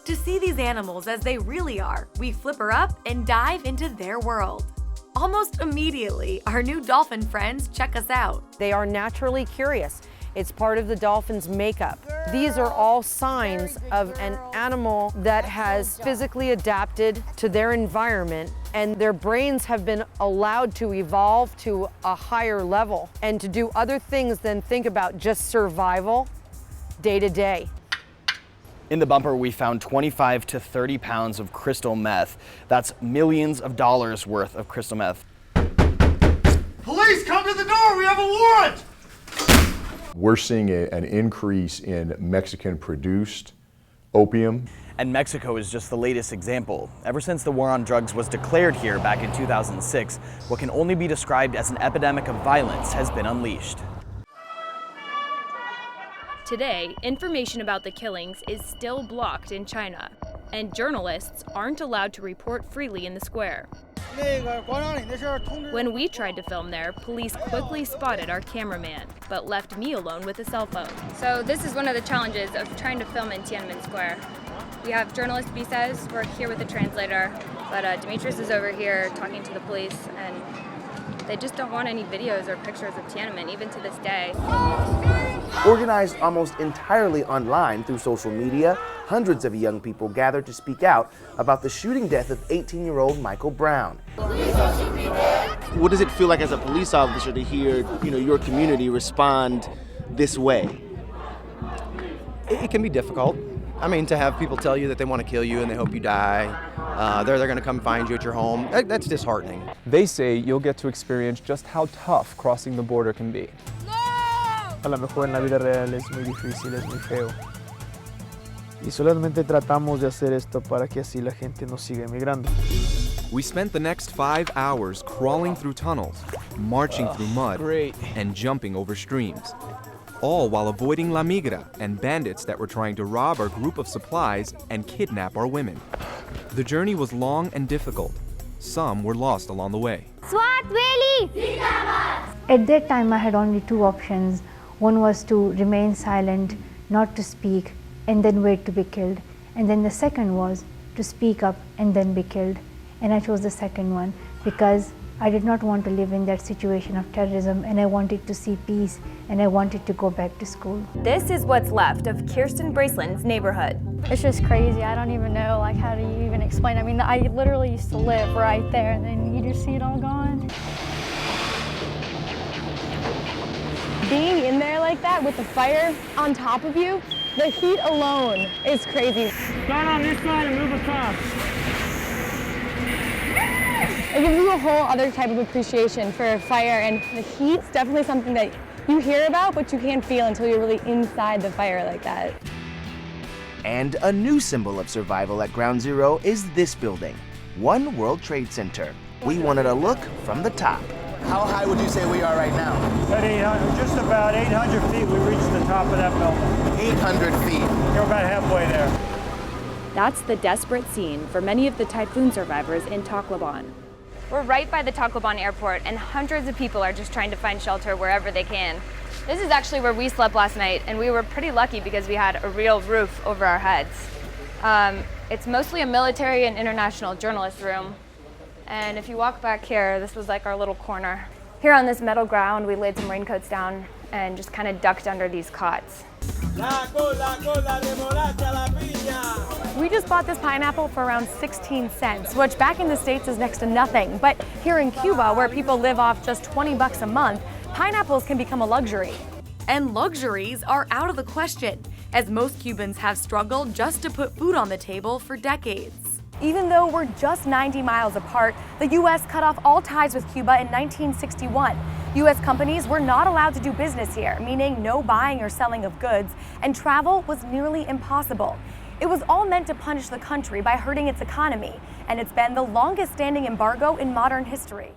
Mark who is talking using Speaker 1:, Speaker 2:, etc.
Speaker 1: To see these animals as they really are, we flip her up and dive into their world. Almost immediately, our new dolphin friends check us out.
Speaker 2: They are naturally curious. It's part of the dolphin's makeup. These are all signs of an animal that has physically adapted to their environment, and their brains have been allowed to evolve to a higher level and to do other things than think about just survival day to day.
Speaker 3: In the bumper, we found 25 to 30 pounds of crystal meth. That's millions of dollars worth of crystal meth.
Speaker 4: Police, come to the door! We have a warrant!
Speaker 5: We're seeing an increase in Mexican-produced opium.
Speaker 3: And Mexico is just the latest example. Ever since the war on drugs was declared here back in 2006, what can only be described as an epidemic of violence has been unleashed.
Speaker 6: Today, information about the killings is still blocked in China, and journalists aren't allowed to report freely in the square. When we tried to film there, police quickly spotted our cameraman, but left me alone with a cell phone.
Speaker 7: So this is one of the challenges of trying to film in Tiananmen Square. We have journalist visas, we're here with a translator, but Demetrius is over here talking to the police, and they just don't want any videos or pictures of Tiananmen, even to this day.
Speaker 8: Organized almost entirely online through social media, hundreds of young people gathered to speak out about the shooting death of 18-year-old Michael Brown.
Speaker 9: What does it feel like as a police officer to hear, your community respond this way?
Speaker 10: It can be difficult. I mean, to have people tell you that they want to kill you and they hope you die, they're going to come find you at your home, that's disheartening.
Speaker 11: They say you'll get to experience just how tough crossing the border can be.
Speaker 12: A lo mejor en la vida real es muy difícil, es muy feo. Y solamente tratamos de hacer esto para que así la gente no siga emigrando.
Speaker 13: We spent the next 5 hours crawling through tunnels, marching through mud, and jumping over streams, all while avoiding La Migra and bandits that were trying to rob our group of supplies and kidnap our women. The journey was long and difficult. Some were lost along the way.
Speaker 14: SWAT Valley! At that time, I had only two options. One was to remain silent, not to speak, and then wait to be killed. And then the second was to speak up and then be killed. And I chose the second one because I did not want to live in that situation of terrorism, and I wanted to see peace, and I wanted to go back to school.
Speaker 6: This is what's left of Kirsten Braceland's neighborhood.
Speaker 15: It's just crazy. I don't even know, how do you even explain? I mean, I literally used to live right there, and then you just see it all gone.
Speaker 16: Being in there like that with the fire on top of you, the heat alone is crazy.
Speaker 17: Start on this side and move across.
Speaker 16: It gives you a whole other type of appreciation for fire, and the heat's definitely something that you hear about, but you can't feel until you're really inside the fire like that.
Speaker 8: And a new symbol of survival at Ground Zero is this building, One World Trade Center. We wanted a look from the top.
Speaker 9: How high would you say we are right now?
Speaker 17: At 800, just about 800 feet, we reached the top of that building.
Speaker 9: 800 feet.
Speaker 17: You're about halfway there.
Speaker 6: That's the desperate scene for many of the typhoon survivors in Tacloban.
Speaker 7: We're right by the Tacloban airport, and hundreds of people are just trying to find shelter wherever they can. This is actually where we slept last night, and we were pretty lucky because we had a real roof over our heads. It's mostly a military and international journalist room. And if you walk back here, this was like our little corner. Here on this metal ground, we laid some raincoats down and just kind of ducked under these cots.
Speaker 16: We just bought this pineapple for around 16 cents, which back in the States is next to nothing. But here in Cuba, where people live off just 20 bucks a month, pineapples can become a luxury.
Speaker 1: And luxuries are out of the question, as most Cubans have struggled just to put food on the table for decades.
Speaker 16: Even though we're just 90 miles apart, the U.S. cut off all ties with Cuba in 1961. U.S. companies were not allowed to do business here, meaning no buying or selling of goods, and travel was nearly impossible. It was all meant to punish the country by hurting its economy, and it's been the longest standing embargo in modern history.